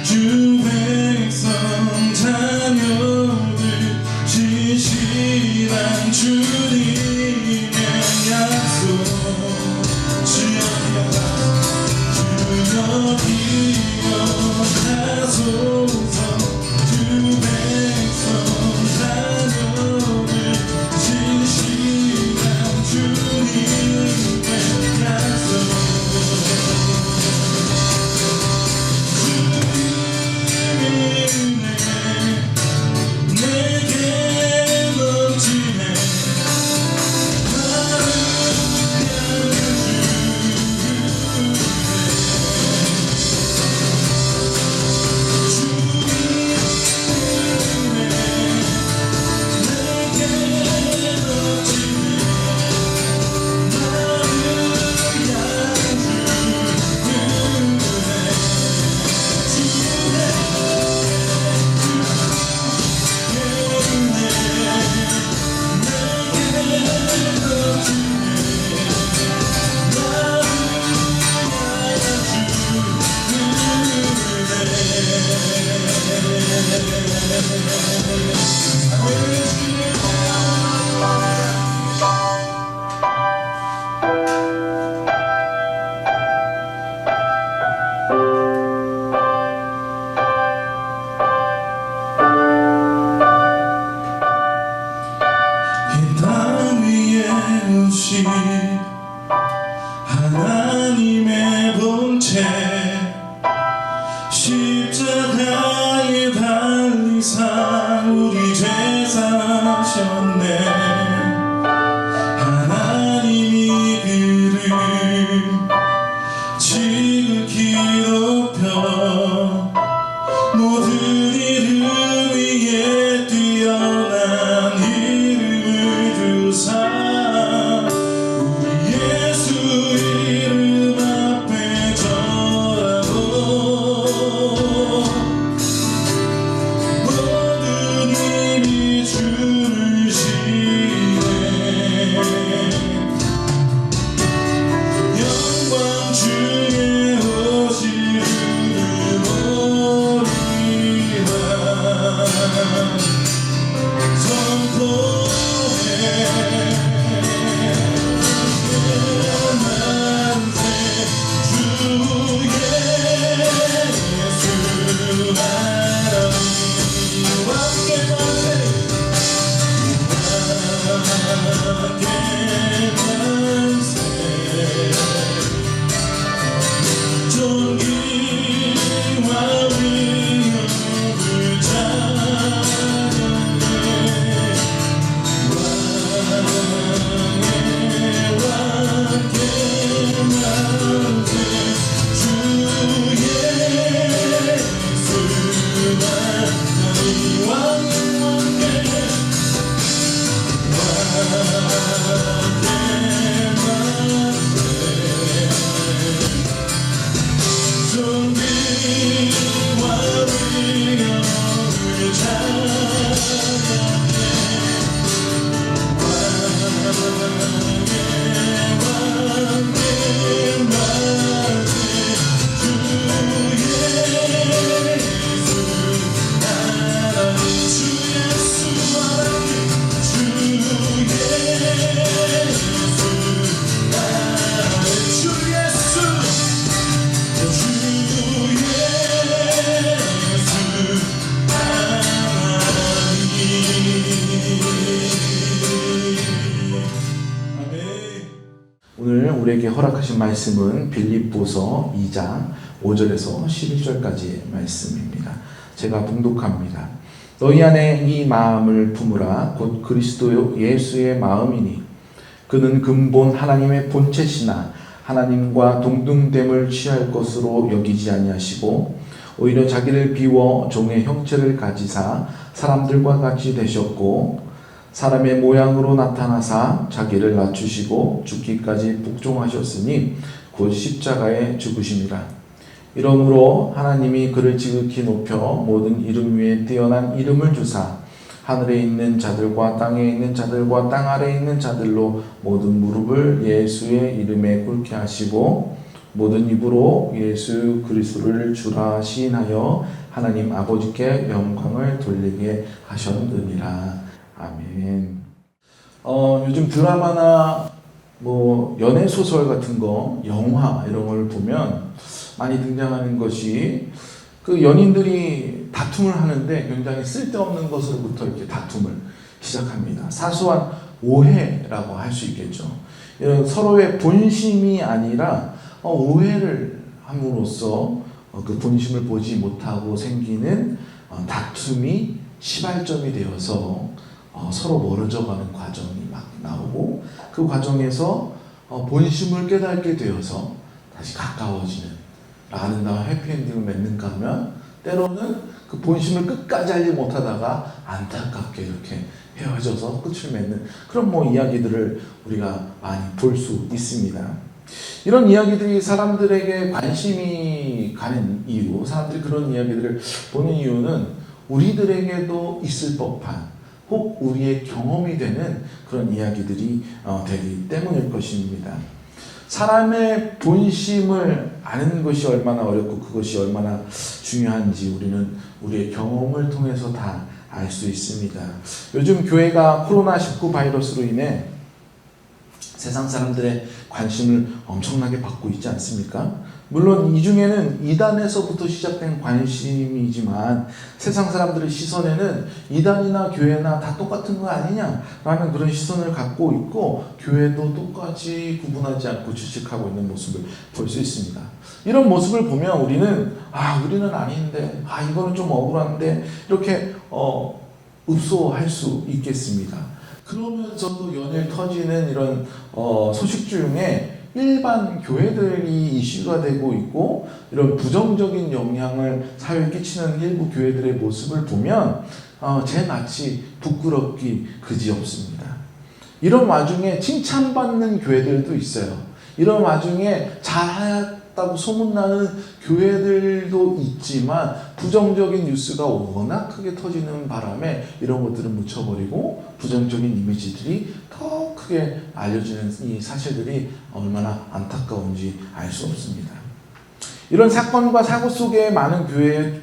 주 백성 자녀들 진실한 주님의 약속 주여 기억하소서 주 백성 자녀들 진실한 주님의 약속 하나님의 본체 십자가에 달리사 우리 죄 사셨네 하나님이 그를 지극히 높여 모든 이름 위에 뛰어난 이름을 주사 주를 우리에게 허락하신 말씀은 빌립보서 2장 5절에서 11절까지의 말씀입니다. 제가 봉독합니다. 너희 안에 이 마음을 품으라. 곧 그리스도 예수의 마음이니 그는 근본 하나님의 본체시나 하나님과 동등됨을 취할 것으로 여기지 아니하시고 오히려 자기를 비워 종의 형체를 가지사 사람들과 같이 되셨고 사람의 모양으로 나타나사 자기를 낮추시고 죽기까지 복종하셨으니 곧 십자가에 죽으심이라. 이러므로 하나님이 그를 지극히 높여 모든 이름 위에 뛰어난 이름을 주사 하늘에 있는 자들과 땅에 있는 자들과 땅 아래에 있는 자들로 모든 무릎을 예수의 이름에 꿇게 하시고 모든 입으로 예수 그리스도를 주라 시인하여 하나님 아버지께 영광을 돌리게 하셨느니라. 아멘. 요즘 드라마나 연애 소설 같은 거, 영화 이런 걸 보면 많이 등장하는 것이 그 연인들이 다툼을 하는데 굉장히 쓸데없는 것으로부터 이렇게 다툼을 시작합니다. 사소한 오해라고 할 수 있겠죠. 이런 서로의 본심이 아니라 오해를 함으로써 그 본심을 보지 못하고 생기는 다툼이 시발점이 되어서 서로 멀어져가는 과정이 막 나오고 그 과정에서 본심을 깨닫게 되어서 다시 가까워지는 아름다운 해피엔딩을 맺는가 하면 때로는 그 본심을 끝까지 알지 못하다가 안타깝게 이렇게 헤어져서 끝을 맺는 그런 이야기들을 우리가 많이 볼 수 있습니다. 이런 이야기들이 사람들에게 관심이 가는 이유, 사람들이 그런 이야기들을 보는 이유는 우리들에게도 있을 법한 혹 우리의 경험이 되는 그런 이야기들이 되기 때문일 것입니다. 사람의 본심을 아는 것이 얼마나 어렵고 그것이 얼마나 중요한지 우리는 우리의 경험을 통해서 다 알 수 있습니다. 요즘 교회가 코로나19 바이러스로 인해 세상 사람들의 관심을 엄청나게 받고 있지 않습니까? 물론 이 중에는 이단에서부터 시작된 관심이지만 세상 사람들의 시선에는 이단이나 교회나 다 똑같은 거 아니냐라는 그런 시선을 갖고 있고 교회도 똑같이 구분하지 않고 주식하고 있는 모습을 볼 수 있습니다. 이런 모습을 보면 우리는 아닌데 이거는 좀 억울한데 이렇게 읍소할 수 있겠습니다. 그러면서도 연일 터지는 이런 소식 중에 일반 교회들이 이슈가 되고 있고 이런 부정적인 영향을 사회에 끼치는 일부 교회들의 모습을 보면 제 낯이 부끄럽기 그지없습니다. 이런 와중에 칭찬받는 교회들도 있어요. 이런 와중에 잘했다고 소문나는 교회들도 있지만 부정적인 뉴스가 워낙 크게 터지는 바람에 이런 것들을 묻혀버리고 부정적인 이미지들이 더 크게 알려지는 이 사실들이 얼마나 안타까운지 알 수 없습니다. 이런 사건과 사고 속에 많은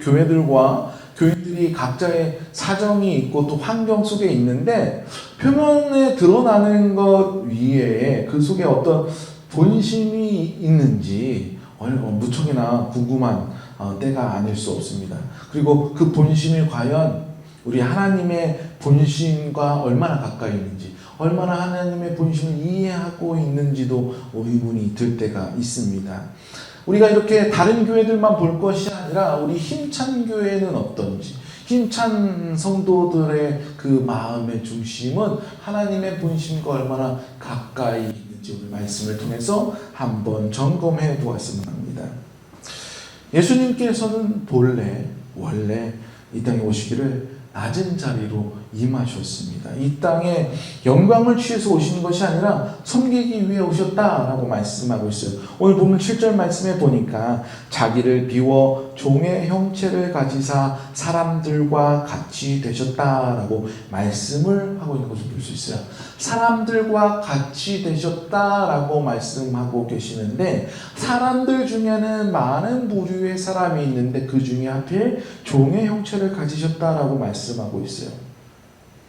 교회들과 교인들이 각자의 사정이 있고 또 환경 속에 있는데 표면에 드러나는 것 위에 그 속에 어떤 본심이 있는지 무척이나 궁금한 때가 아닐 수 없습니다. 그리고 그 본심이 과연 우리 하나님의 본심과 얼마나 가까이 있는지, 얼마나 하나님의 본심을 이해하고 있는지도 의문이 들 때가 있습니다. 우리가 이렇게 다른 교회들만 볼 것이 아니라 우리 힘찬 교회는 어떤지, 힘찬 성도들의 그 마음의 중심은 하나님의 본심과 얼마나 가까이 있는지 오늘 말씀을 통해서 한번 점검해 보았으면 합니다. 예수님께서는 원래 이 땅에 오시기를 낮은 자리로 임하셨습니다. 이 땅에 영광을 취해서 오신 것이 아니라 섬기기 위해 오셨다라고 말씀하고 있어요. 오늘 보면 7절 말씀에 보니까 자기를 비워 종의 형체를 가지사 사람들과 같이 되셨다라고 말씀을 하고 있는 것을 볼 수 있어요. 사람들과 같이 되셨다라고 말씀하고 계시는데 사람들 중에는 많은 부류의 사람이 있는데 그 중에 하필 종의 형체를 가지셨다라고 말씀하고 있어요.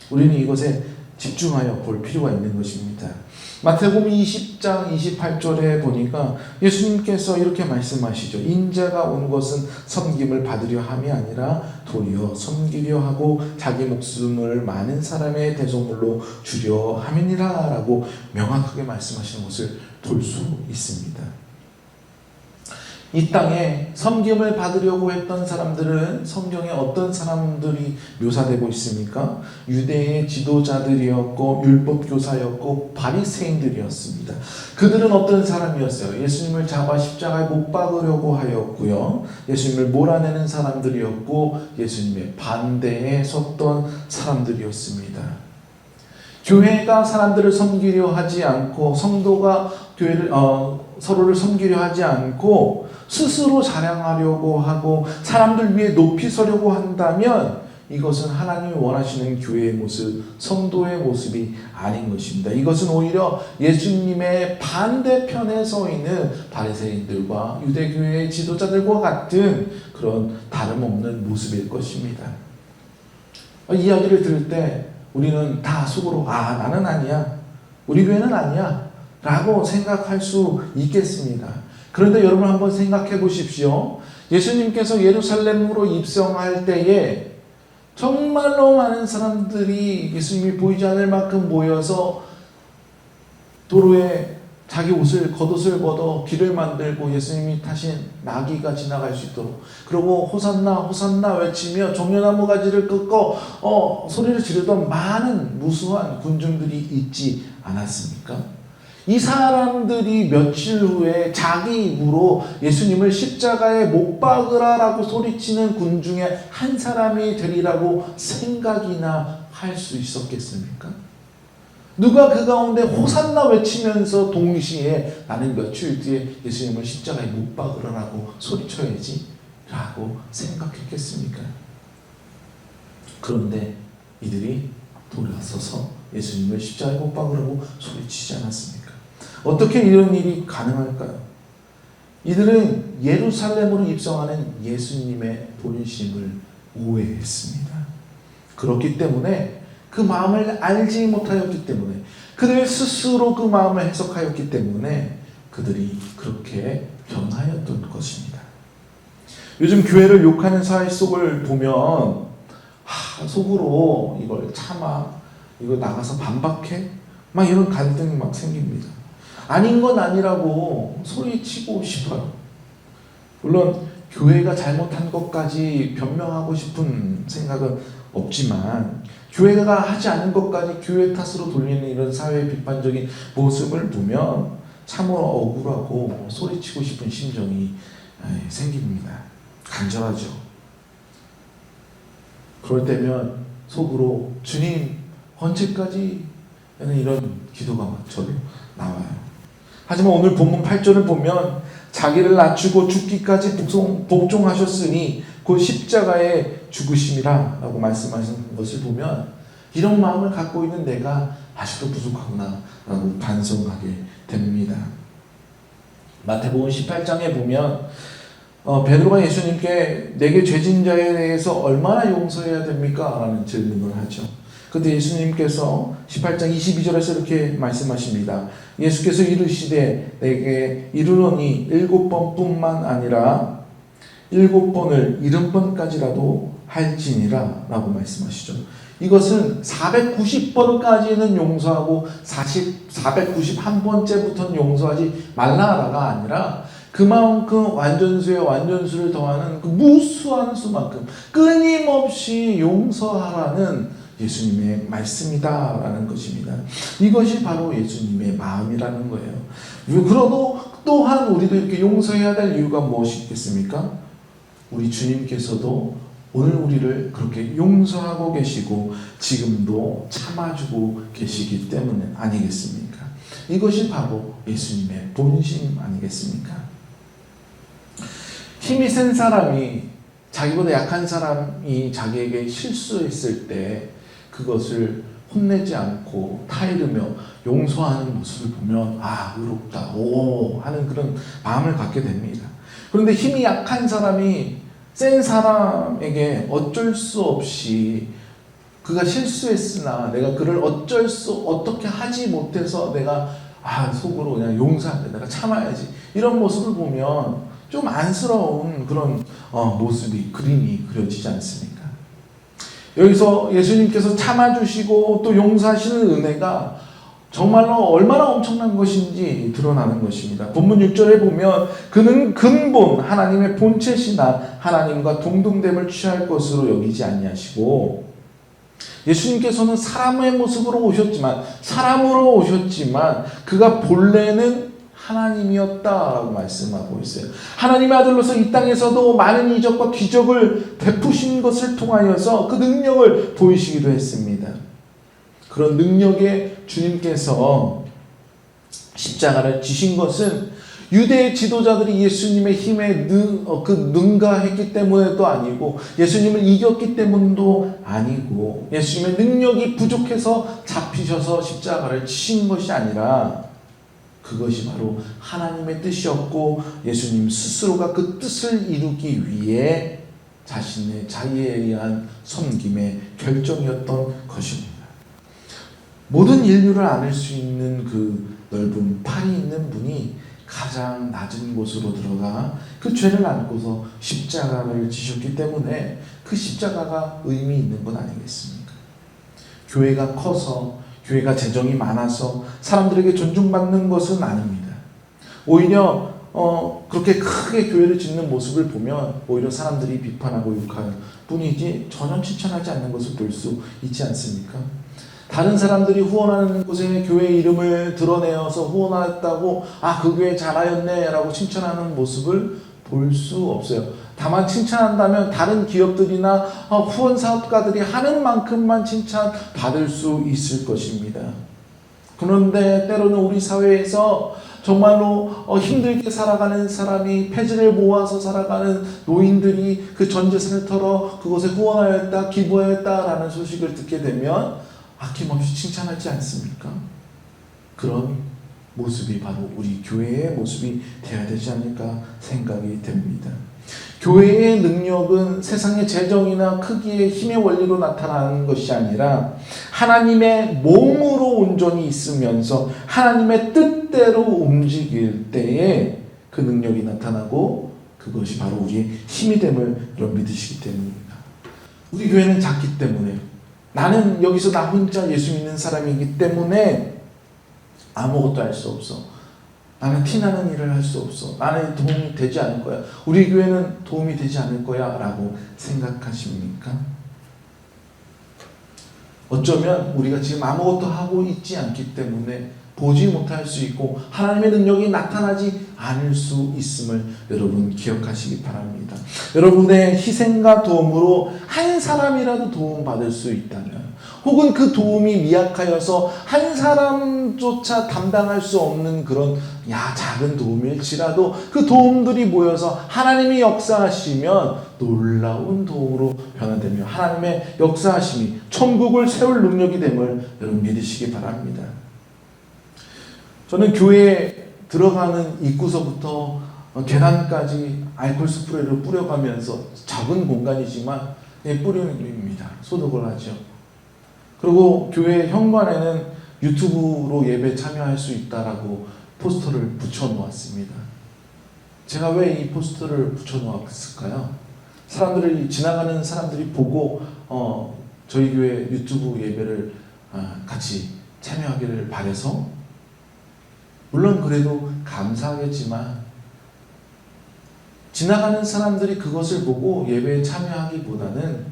우리는 이것에 집중하여 볼 필요가 있는 것입니다. 마태복음 20장 28절에 보니까 예수님께서 이렇게 말씀하시죠. 인자가 온 것은 섬김을 받으려 함이 아니라 도리어 섬기려 하고 자기 목숨을 많은 사람의 대속물로 주려 함이니라 라고 명확하게 말씀하시는 것을 볼 수 있습니다. 이 땅에 섬김을 받으려고 했던 사람들은 성경에 어떤 사람들이 묘사되고 있습니까? 유대의 지도자들이었고 율법교사였고 바리새인들이었습니다. 그들은 어떤 사람이었어요? 예수님을 잡아 십자가에 못 박으려고 하였고요. 예수님을 몰아내는 사람들이었고 예수님의 반대에 섰던 사람들이었습니다. 교회가 사람들을 섬기려 하지 않고 성도가 교회를 서로를 섬기려 하지 않고 스스로 자랑하려고 하고 사람들 위해 높이 서려고 한다면 이것은 하나님이 원하시는 교회의 모습, 성도의 모습이 아닌 것입니다. 이것은 오히려 예수님의 반대편에 서 있는 바리새인들과 유대교회의 지도자들과 같은 그런 다름없는 모습일 것입니다. 이야기를 들을 때 우리는 다 속으로 나는 아니야, 우리 교회는 아니야 라고 생각할 수 있겠습니다. 그런데 여러분 한번 생각해 보십시오. 예수님께서 예루살렘으로 입성할 때에 정말로 많은 사람들이 예수님이 보이지 않을 만큼 모여서 도로에 자기 겉옷을 벗어 길을 만들고 예수님이 타신 나귀가 지나갈 수 있도록, 그리고 호산나 호산나 외치며 종려나무 가지를 꺾어 소리를 지르던 많은 무수한 군중들이 있지 않았습니까? 이 사람들이 며칠 후에 자기 입으로 예수님을 십자가에 못 박으라라고 소리치는 군중의 한 사람이 되리라고 생각이나 할 수 있었겠습니까? 누가 그 가운데 호산나 외치면서 동시에 나는 며칠 뒤에 예수님을 십자가에 못 박으라라고 소리쳐야지 라고 생각했겠습니까? 그런데 이들이 돌아서서 예수님을 십자가에 못 박으라고 소리치지 않았습니까? 어떻게 이런 일이 가능할까요? 이들은 예루살렘으로 입성하는 예수님의 본심을 오해했습니다. 그렇기 때문에 그 마음을 알지 못하였기 때문에, 그들 스스로 그 마음을 해석하였기 때문에 그들이 그렇게 변하였던 것입니다. 요즘 교회를 욕하는 사회 속을 보면 속으로 이걸 참아, 이거 나가서 반박해? 막 이런 갈등이 막 생깁니다. 아닌 건 아니라고 소리치고 싶어요. 물론 교회가 잘못한 것까지 변명하고 싶은 생각은 없지만 교회가 하지 않은 것까지 교회 탓으로 돌리는 이런 사회의 비판적인 모습을 보면 참으로 억울하고 소리치고 싶은 심정이 생깁니다. 간절하죠. 그럴 때면 속으로 주님 언제까지? 이런 기도가 저로 나와요. 하지만 오늘 본문 8절을 보면 자기를 낮추고 죽기까지 복종하셨으니 곧 십자가에 죽으심이라 라고 말씀하신 것을 보면 이런 마음을 갖고 있는 내가 아직도 부족하구나 라고 반성하게 됩니다. 마태복음 18장에 보면 베드로가 예수님께 내게 죄진 자에 대해서 얼마나 용서해야 됩니까? 라는 질문을 하죠. 그런데 예수님께서 18장 22절에서 이렇게 말씀하십니다. 예수께서 이르시되 내게 이르노니 7번뿐만 아니라 7번을 70번까지라도 할지니라 라고 말씀하시죠. 이것은 490번까지는 용서하고 491번째부터는 용서하지 말라라가 아니라 그만큼 완전수에 완전수를 더하는 그 무수한 수만큼 끊임없이 용서하라는 예수님의 말씀이다라는 것입니다. 이것이 바로 예수님의 마음이라는 거예요. 그러도 또한 우리도 이렇게 용서해야 될 이유가 무엇이 있겠습니까? 우리 주님께서도 오늘 우리를 그렇게 용서하고 계시고 지금도 참아주고 계시기 때문 아니겠습니까? 이것이 바로 예수님의 본심 아니겠습니까? 힘이 센 사람이 자기보다 약한 사람이 자기에게 실수했을 때 그것을 혼내지 않고 타이르며 용서하는 모습을 보면 의롭다 하는 그런 마음을 갖게 됩니다. 그런데 힘이 약한 사람이 센 사람에게 어쩔 수 없이 그가 실수했으나 내가 그를 어떻게 하지 못해서 내가 속으로 그냥 용서하자, 내가 참아야지, 이런 모습을 보면 좀 안쓰러운 그런 그림이 그려지지 않습니까? 여기서 예수님께서 참아주시고 또 용서하시는 은혜가 정말로 얼마나 엄청난 것인지 드러나는 것입니다. 본문 6절에 보면 그는 근본 하나님의 본체시나 하나님과 동등됨을 취할 것으로 여기지 아니하시고, 예수님께서는 사람의 모습으로 오셨지만, 사람으로 오셨지만 그가 본래는 하나님이었다라고 말씀하고 있어요. 하나님의 아들로서 이 땅에서도 많은 이적과 기적을 베푸신 것을 통하여서 그 능력을 보이시기도 했습니다. 그런 능력의 주님께서 십자가를 지신 것은 유대 지도자들이 예수님의 힘에 능가했기 때문에도 아니고, 예수님을 이겼기 때문도 아니고, 예수님의 능력이 부족해서 잡히셔서 십자가를 지신 것이 아니라, 그것이 바로 하나님의 뜻이었고, 예수님 스스로가 그 뜻을 이루기 위해 자신의 자의에 의한 섬김의 결정이었던 것입니다. 모든 인류를 안을 수 있는 그 넓은 팔이 있는 분이 가장 낮은 곳으로 들어가 그 죄를 안고서 십자가를 지셨기 때문에 그 십자가가 의미 있는 건 아니겠습니까? 교회가 커서, 교회가 재정이 많아서 사람들에게 존중받는 것은 아닙니다. 오히려 그렇게 크게 교회를 짓는 모습을 보면 오히려 사람들이 비판하고 욕할 뿐이지 전혀 칭찬하지 않는 것을 볼 수 있지 않습니까? 다른 사람들이 후원하는 곳에 교회 이름을 드러내어서 후원했다고 그 교회 잘하였네 라고 칭찬하는 모습을 볼 수 없어요. 다만 칭찬한다면 다른 기업들이나 후원 사업가들이 하는 만큼만 칭찬받을 수 있을 것입니다. 그런데 때로는 우리 사회에서 정말로 힘들게 살아가는 사람이, 폐지를 모아서 살아가는 노인들이 그 전 재산을 털어 그곳에 후원하였다, 기부하였다라는 소식을 듣게 되면 아낌없이 칭찬하지 않습니까? 그런 모습이 바로 우리 교회의 모습이 되어야 되지 않을까 생각이 됩니다. 교회의 능력은 세상의 재정이나 크기의 힘의 원리로 나타나는 것이 아니라 하나님의 몸으로 온전히 있으면서 하나님의 뜻대로 움직일 때에 그 능력이 나타나고, 그것이 바로 우리의 힘이 됨을 여러분 믿으시기 때문입니다. 우리 교회는 작기 때문에, 나는 여기서 나 혼자 예수 믿는 사람이기 때문에 아무것도 할 수 없어, 나는 티나는 일을 할 수 없어, 나는 도움이 되지 않을 거야, 우리 교회는 도움이 되지 않을 거야 라고 생각하십니까? 어쩌면 우리가 지금 아무것도 하고 있지 않기 때문에 보지 못할 수 있고 하나님의 능력이 나타나지 않을 수 있음을 여러분 기억하시기 바랍니다. 여러분의 희생과 도움으로 한 사람이라도 도움받을 수 있다면, 혹은 그 도움이 미약하여서 한 사람조차 담당할 수 없는 그런 작은 도움일지라도 그 도움들이 모여서 하나님이 역사하시면 놀라운 도움으로 변화되며 하나님의 역사하심이 천국을 세울 능력이 됨을 여러분 믿으시기 바랍니다. 저는 교회에 들어가는 입구서부터 계단까지 알코올 스프레이를 뿌려가면서 작은 공간이지만 뿌립니다. 소독을 하죠. 그리고 교회 현관에는 유튜브로 예배 참여할 수 있다라고 포스터를 붙여 놓았습니다. 제가 왜 이 포스터를 붙여 놓았을까요? 지나가는 사람들이 보고 저희 교회 유튜브 예배를 같이 참여하기를 바라서, 물론 그래도 감사하겠지만 지나가는 사람들이 그것을 보고 예배에 참여하기보다는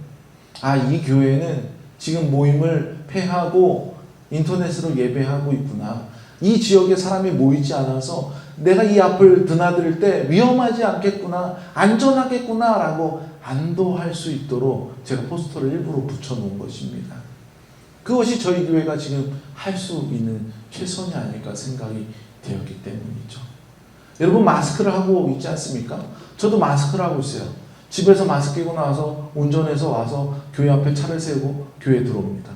이 교회는 지금 모임을 폐하고 인터넷으로 예배하고 있구나, 이 지역에 사람이 모이지 않아서 내가 이 앞을 드나들 때 위험하지 않겠구나, 안전하겠구나 라고 안도할 수 있도록 제가 포스터를 일부러 붙여놓은 것입니다. 그것이 저희 교회가 지금 할 수 있는 최선이 아닐까 생각이 되었기 때문이죠. 여러분 마스크를 하고 있지 않습니까? 저도 마스크를 하고 있어요. 집에서 마스크 끼고 나와서 운전해서 와서 교회 앞에 차를 세우고 교회에 들어옵니다.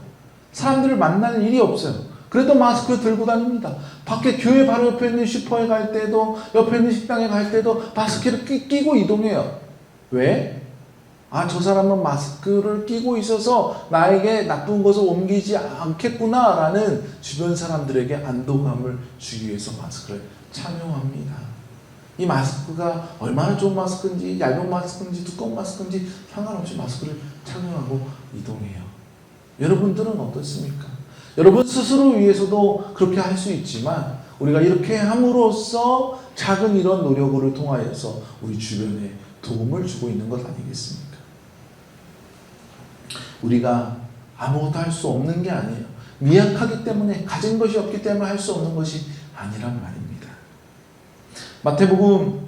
사람들을 만날 일이 없어요. 그래도 마스크 들고 다닙니다. 밖에 교회 바로 옆에 있는 슈퍼에 갈 때도, 옆에 있는 식당에 갈 때도 마스크를 끼고 이동해요. 왜? 저 사람은 마스크를 끼고 있어서 나에게 나쁜 것을 옮기지 않겠구나라는 주변 사람들에게 안도감을 주기 위해서 마스크를 착용합니다. 이 마스크가 얼마나 좋은 마스크인지, 얇은 마스크인지, 두꺼운 마스크인지 상관없이 마스크를 착용하고 이동해요. 여러분들은 어떻습니까? 여러분 스스로 위해서도 그렇게 할 수 있지만 우리가 이렇게 함으로써 작은 이런 노력을 통하여서 우리 주변에 도움을 주고 있는 것 아니겠습니까? 우리가 아무것도 할 수 없는 게 아니에요. 미약하기 때문에, 가진 것이 없기 때문에 할 수 없는 것이 아니란 말입니다. 마태복음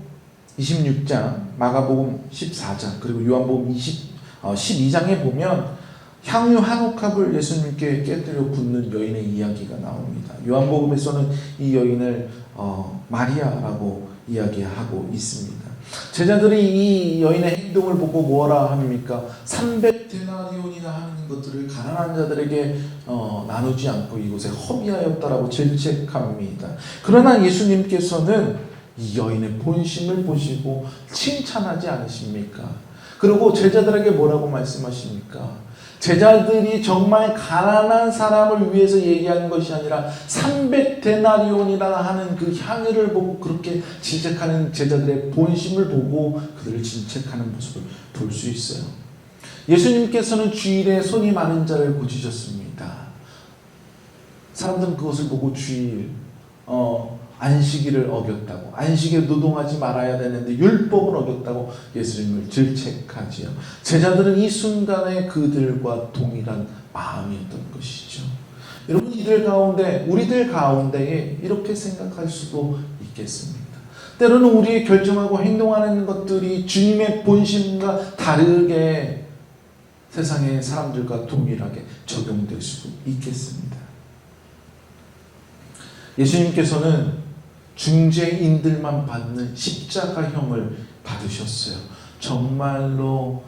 26장, 마가복음 14장, 그리고 요한복음 12장에 보면 향유 한 옥합을 예수님께 깨뜨려 붓는 여인의 이야기가 나옵니다. 요한복음에서는 이 여인을 마리아라고 이야기하고 있습니다. 제자들이 이 여인의 행동을 보고 뭐라 합니까? 300데나리온이나 하는 것들을 가난한 자들에게 나누지 않고 이곳에 허비하였다라고 질책합니다. 그러나 예수님께서는 이 여인의 본심을 보시고 칭찬하지 않으십니까? 그리고 제자들에게 뭐라고 말씀하십니까? 제자들이 정말 가난한 사람을 위해서 얘기하는 것이 아니라 300데나리온이라 하는 그 향유를 보고 그렇게 질책하는 제자들의 본심을 보고 그들을 질책하는 모습을 볼 수 있어요. 예수님께서는 주일에 손이 많은 자를 고치셨습니다. 사람들은 그것을 보고 주일 안식일을 어겼다고, 안식일에 노동하지 말아야 되는데 율법을 어겼다고 예수님을 질책하지요. 제자들은 이 순간에 그들과 동일한 마음이었던 것이죠. 여러분, 이들 가운데, 우리들 가운데에 이렇게 생각할 수도 있겠습니다. 때로는 우리의 결정하고 행동하는 것들이 주님의 본심과 다르게 세상의 사람들과 동일하게 적용될 수도 있겠습니다. 예수님께서는 중죄인들만 받는 십자가형을 받으셨어요. 정말로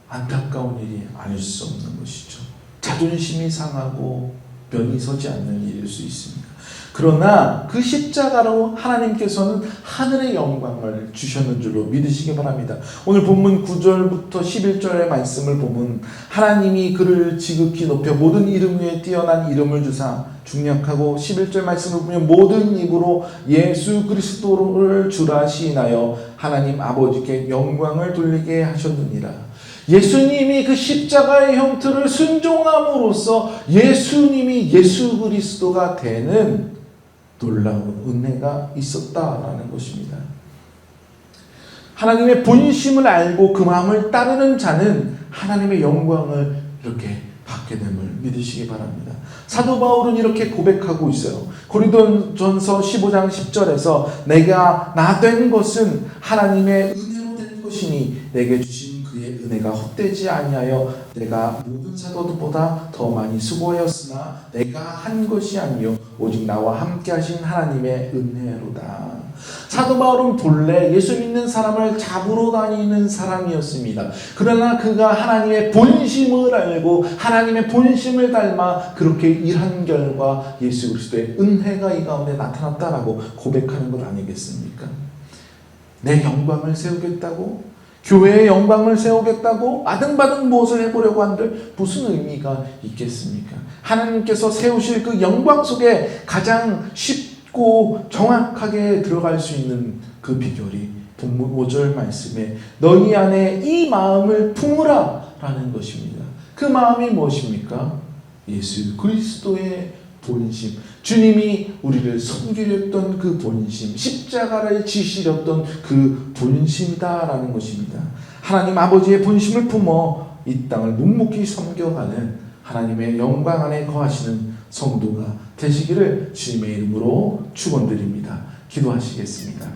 안타까운 일이 아닐 수 없는 것이죠. 자존심이 상하고 면이 서지 않는 일일 수 있습니다. 그러나 그 십자가로 하나님께서는 하늘의 영광을 주셨는 줄로 믿으시기 바랍니다. 오늘 본문 9절부터 11절의 말씀을 보면 하나님이 그를 지극히 높여 모든 이름 위에 뛰어난 이름을 주사 중약하고 11절 말씀을 보면 모든 입으로 예수 그리스도를 주라 시인하여 하나님 아버지께 영광을 돌리게 하셨느니라. 예수님이 그 십자가의 형태를 순종함으로써 예수님이 예수 그리스도가 되는 놀라운 은혜가 있었다라는 것입니다. 하나님의 본심을 알고 그 마음을 따르는 자는 하나님의 영광을 이렇게 받게 됨을 믿으시기 바랍니다. 사도 바울은 이렇게 고백하고 있어요. 고린도전서 15장 10절에서 내가 나 된 것은 하나님의 은혜로 된 것이니 내게 주신 그의 은혜가 헛되지 아니하여 내가 모든 사도들보다 더 많이 수고하였으나 내가 한 것이 아니요 오직 나와 함께 하신 하나님의 은혜로다. 사도 바울은 본래 예수 믿는 사람을 잡으러 다니는 사람이었습니다. 그러나 그가 하나님의 본심을 알고 하나님의 본심을 닮아 그렇게 일한 결과 예수 그리스도의 은혜가 이 가운데 나타났다라고 고백하는 것 아니겠습니까? 내 영광을 세우겠다고? 교회의 영광을 세우겠다고 아등바등 무엇을 해보려고 한들 무슨 의미가 있겠습니까? 하나님께서 세우실 그 영광 속에 가장 쉽고 정확하게 들어갈 수 있는 그 비결이 본문 5절 말씀에 너희 안에 이 마음을 품으라 라는 것입니다. 그 마음이 무엇입니까? 예수 그리스도의 본심, 주님이 우리를 섬기려 했던 그 본심, 십자가를 지시렸던 그 본심이다라는 것입니다. 하나님 아버지의 본심을 품어 이 땅을 묵묵히 섬겨가는 하나님의 영광 안에 거하시는 성도가 되시기를 주님의 이름으로 축원드립니다. 기도하시겠습니다.